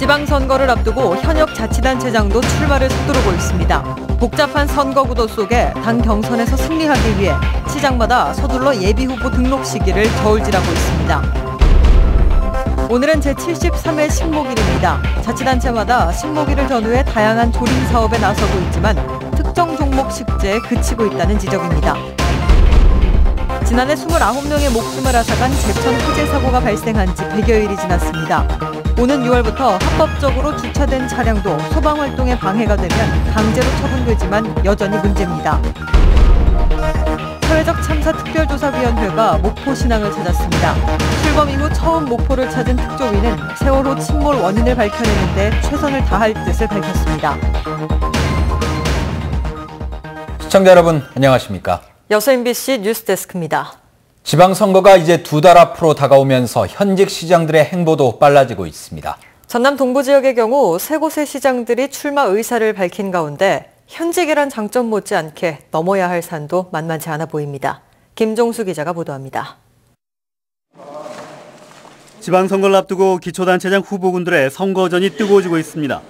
지방선거를 앞두고 현역 자치단체장도 출마를 서두르고 있습니다. 복잡한 선거구도 속에 당 경선에서 승리하기 위해 시장마다 서둘러 예비후보 등록 시기를 저울질하고 있습니다. 오늘은 제73회 식목일입니다. 자치단체마다 식목일을 전후해 다양한 조림 사업에 나서고 있지만 특정 종목 식재에 그치고 있다는 지적입니다. 지난해 29명의 목숨을 앗아간 제천 화재 사고가 발생한 지 100여일이 지났습니다. 오는 6월부터 합법적으로 주차된 차량도 소방활동에 방해가 되면 강제로 처분되지만 여전히 문제입니다. 사회적 참사 특별조사위원회가 목포 신항을 찾았습니다. 출범 이후 처음 목포를 찾은 특조위는 세월호 침몰 원인을 밝혀내는 데 최선을 다할 뜻을 밝혔습니다. 시청자 여러분 안녕하십니까? 여수 MBC 뉴스데스크입니다. 지방선거가 이제 2달 앞으로 다가오면서 현직 시장들의 행보도 빨라지고 있습니다. 전남 동부 지역의 경우 세 곳의 시장들이 출마 의사를 밝힌 가운데 현직이란 장점 못지않게 넘어야 할 산도 만만치 않아 보입니다. 김종수 기자가 보도합니다. 지방선거를 앞두고 기초단체장 후보군들의 선거전이 뜨거워지고 있습니다.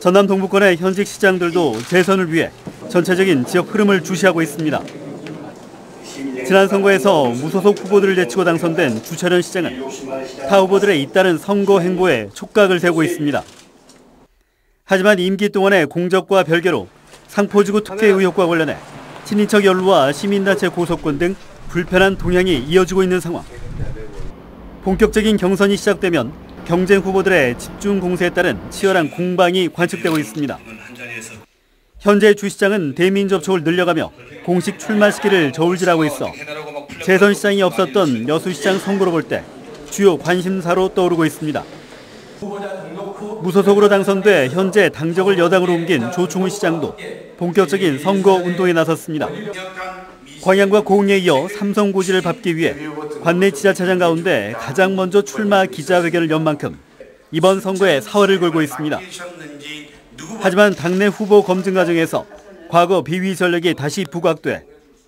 전남 동부권의 현직 시장들도 재선을 위해 전체적인 지역 흐름을 주시하고 있습니다. 지난 선거에서 무소속 후보들을 제치고 당선된 주철현 시장은 타 후보들의 잇따른 선거 행보에 촉각을 세우고 있습니다. 하지만 임기 동안의 공적과 별개로 상포지구 특혜 의혹과 관련해 친인척 연루와 시민단체 고소권 등 불편한 동향이 이어지고 있는 상황. 본격적인 경선이 시작되면 경쟁 후보들의 집중 공세에 따른 치열한 공방이 관측되고 있습니다. 현재 주 시장은 대민 접촉을 늘려가며 공식 출마 시기를 저울질하고 있어 재선 시장이 없었던 여수시장 선거로 볼 때 주요 관심사로 떠오르고 있습니다. 무소속으로 당선돼 현재 당적을 여당으로 옮긴 조충훈 시장도 본격적인 선거 운동에 나섰습니다. 광양과 고흥에 이어 삼성 고지를 밟기 위해 관내 지자체장 가운데 가장 먼저 출마 기자회견을 연 만큼 이번 선거에 사활을 걸고 있습니다. 하지만 당내 후보 검증 과정에서 과거 비위 전력이 다시 부각돼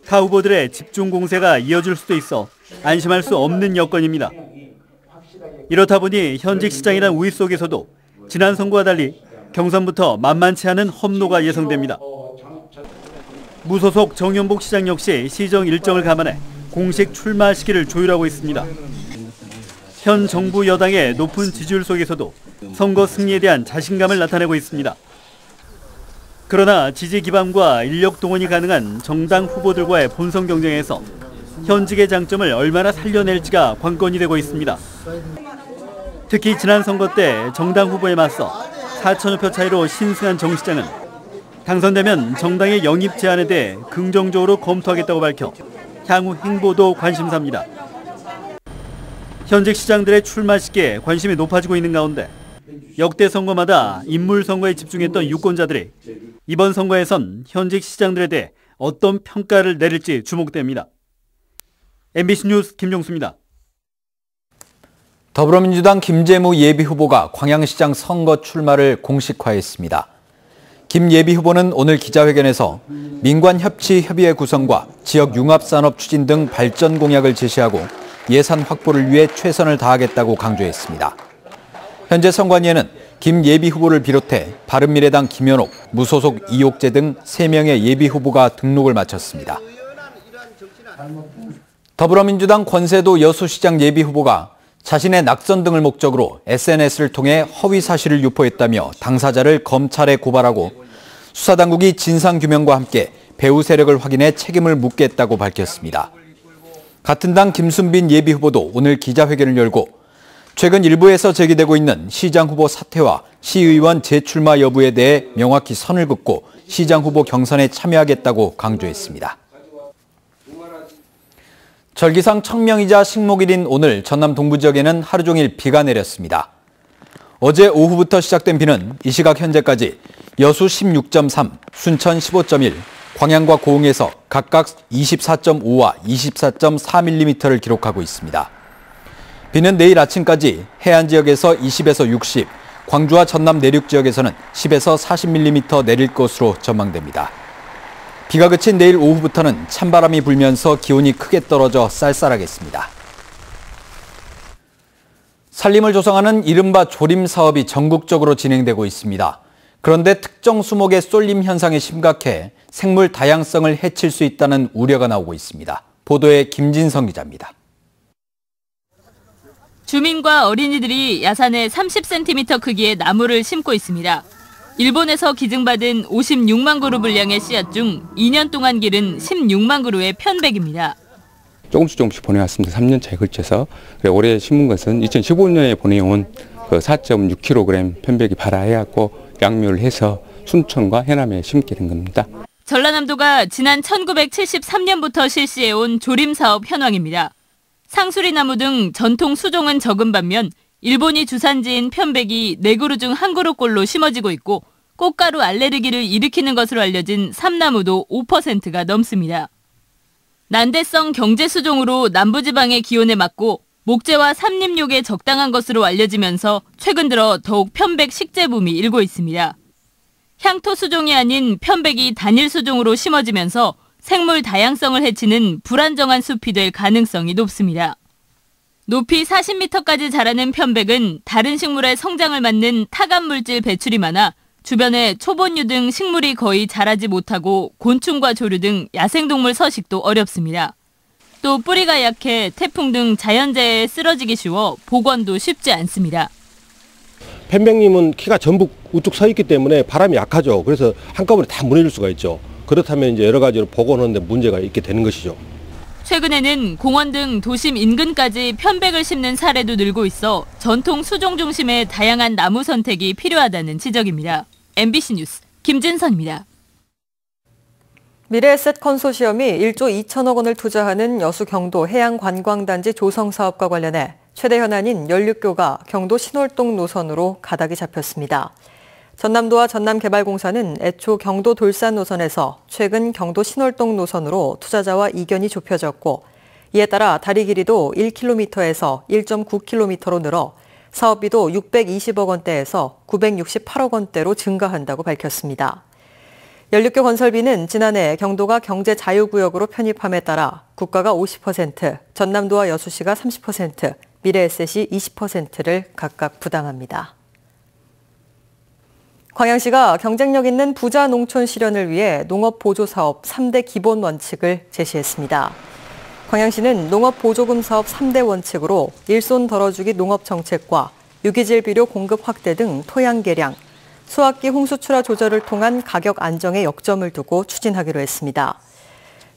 타 후보들의 집중 공세가 이어질 수도 있어 안심할 수 없는 여건입니다. 이렇다 보니 현직 시장이란 우위 속에서도 지난 선거와 달리 경선부터 만만치 않은 험로가 예상됩니다. 무소속 정연복 시장 역시 시정 일정을 감안해 공식 출마 시기를 조율하고 있습니다. 현 정부 여당의 높은 지지율 속에서도 선거 승리에 대한 자신감을 나타내고 있습니다. 그러나 지지 기반과 인력 동원이 가능한 정당 후보들과의 본선 경쟁에서 현직의 장점을 얼마나 살려낼지가 관건이 되고 있습니다. 특히 지난 선거 때 정당 후보에 맞서 4천여 표 차이로 신승한 정 시장은 당선되면 정당의 영입 제안에 대해 긍정적으로 검토하겠다고 밝혀 향후 행보도 관심사입니다. 현직 시장들의 출마 시기에 관심이 높아지고 있는 가운데 역대 선거마다 인물 선거에 집중했던 유권자들이 이번 선거에선 현직 시장들에 대해 어떤 평가를 내릴지 주목됩니다. MBC 뉴스 김종수입니다. 더불어민주당 김재무 예비후보가 광양시장 선거 출마를 공식화했습니다. 김 예비후보는 오늘 기자회견에서 민관협치협의회 구성과 지역융합산업 추진 등 발전 공약을 제시하고 예산 확보를 위해 최선을 다하겠다고 강조했습니다. 현재 선관위에는 김 예비후보를 비롯해 바른미래당 김현옥, 무소속 이옥재 등 3명의 예비후보가 등록을 마쳤습니다. 더불어민주당 권세도 여수시장 예비후보가 자신의 낙선 등을 목적으로 SNS를 통해 허위 사실을 유포했다며 당사자를 검찰에 고발하고 수사당국이 진상규명과 함께 배후 세력을 확인해 책임을 묻겠다고 밝혔습니다. 같은 당 김순빈 예비후보도 오늘 기자회견을 열고 최근 일부에서 제기되고 있는 시장 후보 사퇴와 시의원 재출마 여부에 대해 명확히 선을 긋고 시장 후보 경선에 참여하겠다고 강조했습니다. 절기상 청명이자 식목일인 오늘 전남 동부 지역에는 하루 종일 비가 내렸습니다. 어제 오후부터 시작된 비는 이 시각 현재까지 여수 16.3, 순천 15.1, 광양과 고흥에서 각각 24.5와 24.4mm를 기록하고 있습니다. 비는 내일 아침까지 해안 지역에서 20에서 60, 광주와 전남 내륙 지역에서는 10에서 40mm 내릴 것으로 전망됩니다. 비가 그친 내일 오후부터는 찬바람이 불면서 기온이 크게 떨어져 쌀쌀하겠습니다. 산림을 조성하는 이른바 조림 사업이 전국적으로 진행되고 있습니다. 그런데 특정 수목의 쏠림 현상이 심각해 생물 다양성을 해칠 수 있다는 우려가 나오고 있습니다. 보도에 김진성 기자입니다. 주민과 어린이들이 야산에 30cm 크기의 나무를 심고 있습니다. 일본에서 기증받은 56만 그루 분량의 씨앗 중 2년 동안 기른 16만 그루의 편백입니다. 조금씩 보내왔습니다. 3년차에 걸쳐서. 올해 심은 것은 2015년에 보내온 그 4.6kg 편백이 발화해갖고 양묘를 해서 순천과 해남에 심게 된 겁니다. 전라남도가 지난 1973년부터 실시해온 조림 사업 현황입니다. 상수리나무 등 전통 수종은 적은 반면 일본이 주산지인 편백이 4그루 중 1그루꼴로 심어지고 있고 꽃가루 알레르기를 일으키는 것으로 알려진 삼나무도 5%가 넘습니다. 난대성 경제수종으로 남부지방의 기온에 맞고 목재와 삼림욕에 적당한 것으로 알려지면서 최근 들어 더욱 편백 식재 붐이 일고 있습니다. 향토 수종이 아닌 편백이 단일 수종으로 심어지면서 생물 다양성을 해치는 불안정한 숲이 될 가능성이 높습니다. 높이 40m까지 자라는 편백은 다른 식물의 성장을 막는 타간물질 배출이 많아 주변에 초본류 등 식물이 거의 자라지 못하고 곤충과 조류 등 야생동물 서식도 어렵습니다. 또 뿌리가 약해 태풍 등 자연재해에 쓰러지기 쉬워 복원도 쉽지 않습니다. 편백님은 키가 전부 우뚝 서 있기 때문에 바람이 약하죠. 그래서 한꺼번에 다 무너질 수가 있죠. 그렇다면 이제 여러 가지로 복원하는데 문제가 있게 되는 것이죠. 최근에는 공원 등 도심 인근까지 편백을 심는 사례도 늘고 있어 전통 수종 중심의 다양한 나무 선택이 필요하다는 지적입니다. MBC 뉴스 김진선입니다. 미래에셋 컨소시엄이 1조 2천억 원을 투자하는 여수 경도 해양관광단지 조성 사업과 관련해 최대 현안인 연륙교가 경도 신월동 노선으로 가닥이 잡혔습니다. 전남도와 전남개발공사는 애초 경도 돌산 노선에서 최근 경도 신월동 노선으로 투자자와 이견이 좁혀졌고 이에 따라 다리 길이도 1km에서 1.9km로 늘어 사업비도 620억 원대에서 968억 원대로 증가한다고 밝혔습니다. 연륙교 건설비는 지난해 경도가 경제자유구역으로 편입함에 따라 국가가 50%, 전남도와 여수시가 30%, 미래에셋이 20%를 각각 부담합니다. 광양시가 경쟁력 있는 부자 농촌 실현을 위해 농업보조사업 3대 기본 원칙을 제시했습니다. 광양시는 농업보조금 사업 3대 원칙으로 일손 덜어주기 농업정책과 유기질 비료 공급 확대 등 토양 개량, 수확기 홍수 출하 조절을 통한 가격 안정에 역점을 두고 추진하기로 했습니다.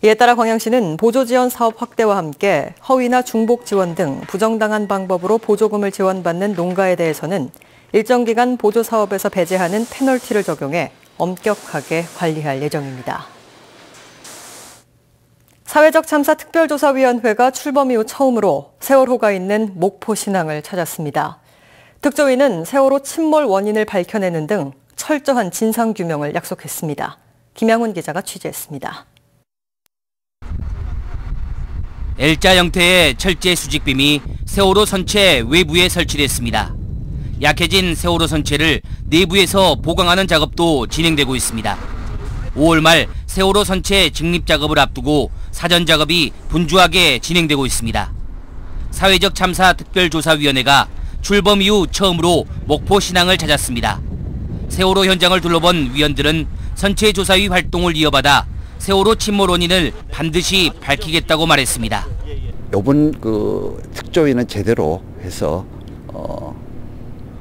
이에 따라 광양시는 보조지원 사업 확대와 함께 허위나 중복 지원 등 부정당한 방법으로 보조금을 지원받는 농가에 대해서는 일정 기간 보조사업에서 배제하는 페널티를 적용해 엄격하게 관리할 예정입니다. 사회적 참사 특별조사위원회가 출범 이후 처음으로 세월호가 있는 목포 신항을 찾았습니다. 특조위는 세월호 침몰 원인을 밝혀내는 등 철저한 진상규명을 약속했습니다. 김양훈 기자가 취재했습니다. L자 형태의 철제 수직빔이 세월호 선체 외부에 설치됐습니다. 약해진 세월호 선체를 내부에서 보강하는 작업도 진행되고 있습니다. 5월 말 세월호 선체 직립 작업을 앞두고 사전 작업이 분주하게 진행되고 있습니다. 사회적 참사 특별조사위원회가 출범 이후 처음으로 목포 신항을 찾았습니다. 세월호 현장을 둘러본 위원들은 선체조사위 활동을 이어받아 세월호 침몰 원인을 반드시 밝히겠다고 말했습니다. 이번 특조위는 제대로 해서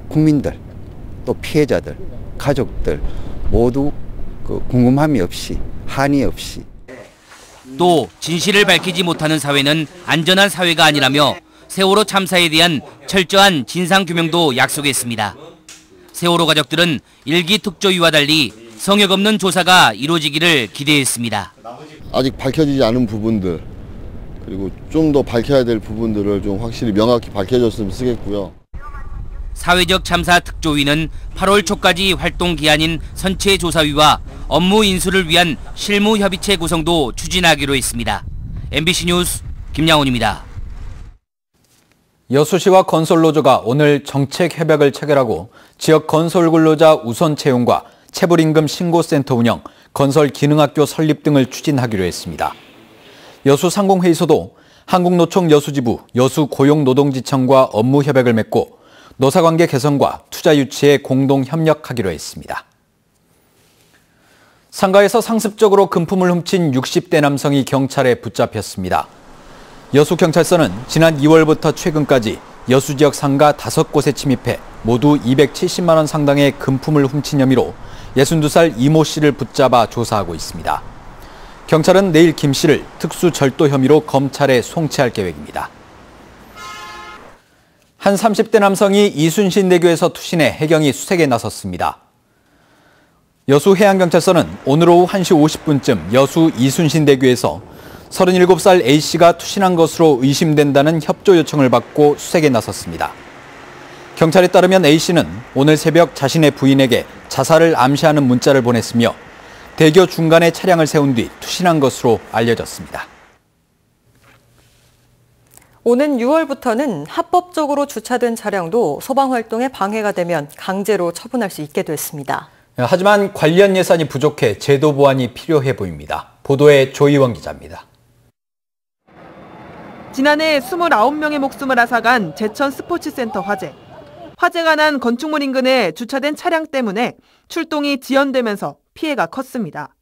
국민들, 또 피해자들, 가족들 모두 궁금함이 없이, 한이 없이. 또 진실을 밝히지 못하는 사회는 안전한 사회가 아니라며 세월호 참사에 대한 철저한 진상규명도 약속했습니다. 세월호 가족들은 일기 특조위와 달리 성역 없는 조사가 이루어지기를 기대했습니다. 아직 밝혀지지 않은 부분들, 그리고 좀 더 밝혀야 될 부분들을 좀 확실히 명확히 밝혀줬으면 쓰겠고요. 사회적 참사 특조위는 8월 초까지 활동 기한인 선체조사위와 업무 인수를 위한 실무협의체 구성도 추진하기로 했습니다. MBC 뉴스 김양훈입니다. 여수시와 건설노조가 오늘 정책 협약을 체결하고 지역 건설근로자 우선 채용과 체불임금 신고센터 운영, 건설기능학교 설립 등을 추진하기로 했습니다. 여수 상공회의소도 한국노총 여수지부 여수고용노동지청과 업무 협약을 맺고 노사관계 개선과 투자 유치에 공동 협력하기로 했습니다. 상가에서 상습적으로 금품을 훔친 60대 남성이 경찰에 붙잡혔습니다. 여수경찰서는 지난 2월부터 최근까지 여수 지역 상가 5곳에 침입해 모두 270만 원 상당의 금품을 훔친 혐의로 62살 이모 씨를 붙잡아 조사하고 있습니다. 경찰은 내일 김 씨를 특수절도 혐의로 검찰에 송치할 계획입니다. 한 30대 남성이 이순신대교에서 투신해 해경이 수색에 나섰습니다. 여수해양경찰서는 오늘 오후 1시 50분쯤 여수 이순신대교에서 37살 A씨가 투신한 것으로 의심된다는 협조 요청을 받고 수색에 나섰습니다. 경찰에 따르면 A씨는 오늘 새벽 자신의 부인에게 자살을 암시하는 문자를 보냈으며 대교 중간에 차량을 세운 뒤 투신한 것으로 알려졌습니다. 오는 6월부터는 합법적으로 주차된 차량도 소방활동에 방해가 되면 강제로 처분할 수 있게 됐습니다. 하지만 관련 예산이 부족해 제도 보완이 필요해 보입니다. 보도에 조희원 기자입니다. 지난해 29명의 목숨을 앗아간 제천 스포츠센터 화재. 화재가 난 건축물 인근에 주차된 차량 때문에 출동이 지연되면서 피해가 컸습니다.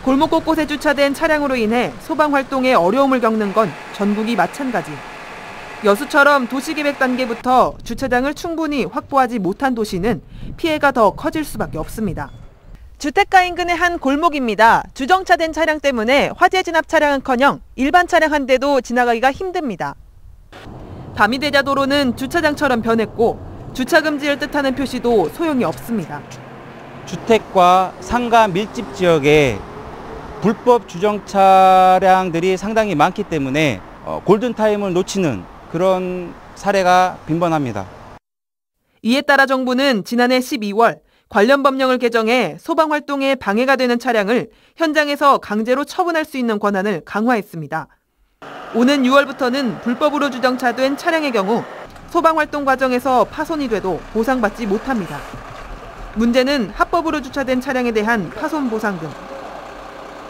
골목 곳곳에 주차된 차량으로 인해 소방 활동에 어려움을 겪는 건 전국이 마찬가지. 여수처럼 도시계획 단계부터 주차장을 충분히 확보하지 못한 도시는 피해가 더 커질 수밖에 없습니다. 주택가 인근의 한 골목입니다. 주정차된 차량 때문에 화재 진압 차량은커녕 일반 차량 한 대도 지나가기가 힘듭니다. 밤이 되자 도로는 주차장처럼 변했고 주차 금지를 뜻하는 표시도 소용이 없습니다. 주택과 상가 밀집 지역에 불법 주정 차량들이 상당히 많기 때문에 골든타임을 놓치는 그런 사례가 빈번합니다. 이에 따라 정부는 지난해 12월 관련 법령을 개정해 소방활동에 방해가 되는 차량을 현장에서 강제로 처분할 수 있는 권한을 강화했습니다. 오는 6월부터는 불법으로 주정차된 차량의 경우 소방활동 과정에서 파손이 돼도 보상받지 못합니다. 문제는 합법으로 주차된 차량에 대한 파손보상금.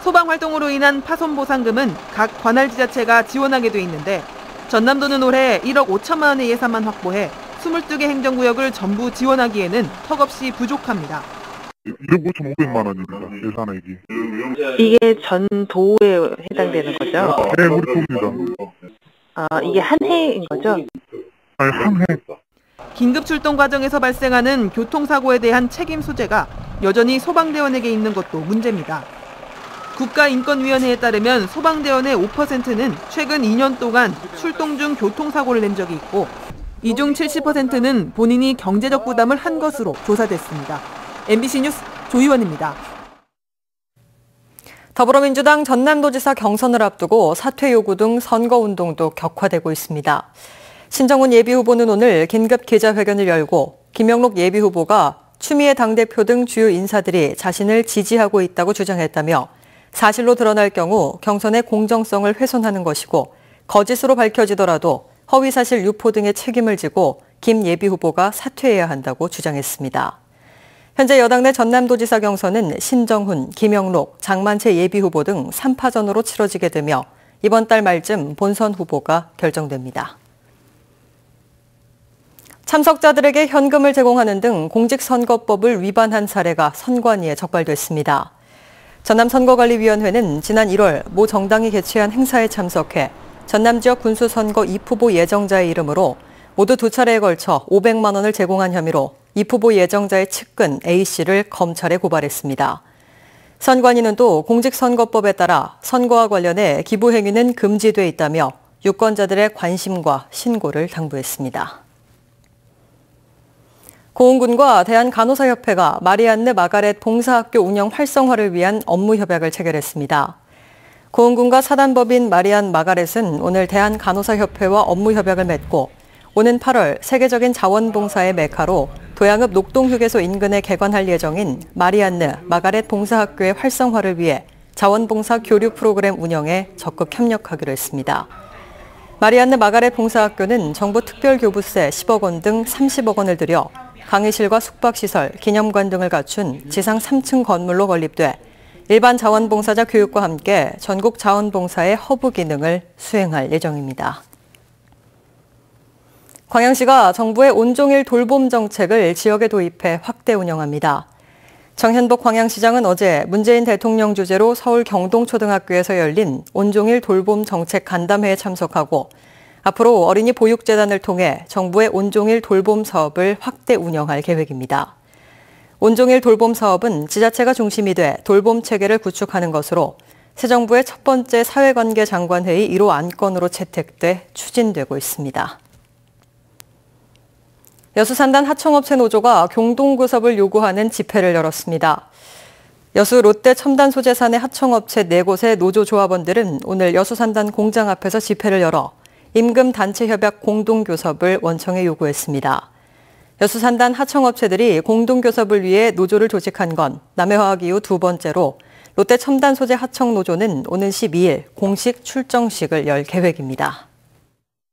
소방활동으로 인한 파손보상금은 각 관할지자체가 지원하게 돼 있는데 전남도는 올해 1억 5천만 원의 예산만 확보해 22개 행정구역을 전부 지원하기에는 턱없이 부족합니다. 1억 5,500만 원입니다. 예산액이. 이게 전 도에 해당되는 거죠? 네, 우리 도입니다. 이게 한 해인 거죠? 아니, 한 해. 긴급 출동 과정에서 발생하는 교통사고에 대한 책임 소재가 여전히 소방대원에게 있는 것도 문제입니다. 국가인권위원회에 따르면 소방대원의 5%는 최근 2년 동안 출동 중 교통사고를 낸 적이 있고 이 중 70%는 본인이 경제적 부담을 한 것으로 조사됐습니다. MBC 뉴스 조희원입니다. 더불어민주당 전남도지사 경선을 앞두고 사퇴 요구 등 선거운동도 격화되고 있습니다. 신정훈 예비후보는 오늘 긴급 기자회견을 열고 김영록 예비후보가 추미애 당대표 등 주요 인사들이 자신을 지지하고 있다고 주장했다며 사실로 드러날 경우 경선의 공정성을 훼손하는 것이고 거짓으로 밝혀지더라도 허위사실 유포 등의 책임을 지고 김 예비후보가 사퇴해야 한다고 주장했습니다. 현재 여당 내 전남도지사 경선은 신정훈, 김영록, 장만채 예비후보 등 3파전으로 치러지게 되며 이번 달 말쯤 본선 후보가 결정됩니다. 참석자들에게 현금을 제공하는 등 공직선거법을 위반한 사례가 선관위에 적발됐습니다. 전남선거관리위원회는 지난 1월 모 정당이 개최한 행사에 참석해 전남 지역 군수선거 입후보 예정자의 이름으로 모두 2차례에 걸쳐 500만 원을 제공한 혐의로 입후보 예정자의 측근 A씨를 검찰에 고발했습니다. 선관위는 또 공직선거법에 따라 선거와 관련해 기부 행위는 금지돼 있다며 유권자들의 관심과 신고를 당부했습니다. 고흥군과 대한간호사협회가 마리안느 마가렛 봉사학교 운영 활성화를 위한 업무 협약을 체결했습니다. 고흥군과 사단법인 마리안 마가렛은 오늘 대한간호사협회와 업무 협약을 맺고 오는 8월 세계적인 자원봉사의 메카로 도양읍 녹동휴게소 인근에 개관할 예정인 마리안느 마가렛 봉사학교의 활성화를 위해 자원봉사 교류 프로그램 운영에 적극 협력하기로 했습니다. 마리안느 마가렛 봉사학교는 정부 특별교부세 10억 원 등 30억 원을 들여 강의실과 숙박시설, 기념관 등을 갖춘 지상 3층 건물로 건립돼 일반 자원봉사자 교육과 함께 전국 자원봉사의 허브 기능을 수행할 예정입니다. 광양시가 정부의 온종일 돌봄 정책을 지역에 도입해 확대 운영합니다. 정현복 광양시장은 어제 문재인 대통령 주재로 서울 경동초등학교에서 열린 온종일 돌봄 정책 간담회에 참석하고 앞으로 어린이 보육재단을 통해 정부의 온종일 돌봄 사업을 확대 운영할 계획입니다. 온종일 돌봄 사업은 지자체가 중심이 돼 돌봄 체계를 구축하는 것으로 새 정부의 첫 번째 사회관계 장관회의 1호 안건으로 채택돼 추진되고 있습니다. 여수산단 하청업체 노조가 공동구섭을 요구하는 집회를 열었습니다. 여수 롯데 첨단소재산의 하청업체 4곳의 노조 조합원들은 오늘 여수산단 공장 앞에서 집회를 열어 임금 단체 협약 공동교섭을 원청에 요구했습니다. 여수산단 하청업체들이 공동교섭을 위해 노조를 조직한 건 남해화학 이후 2번째로 롯데 첨단소재 하청노조는 오는 12일 공식 출정식을 열 계획입니다.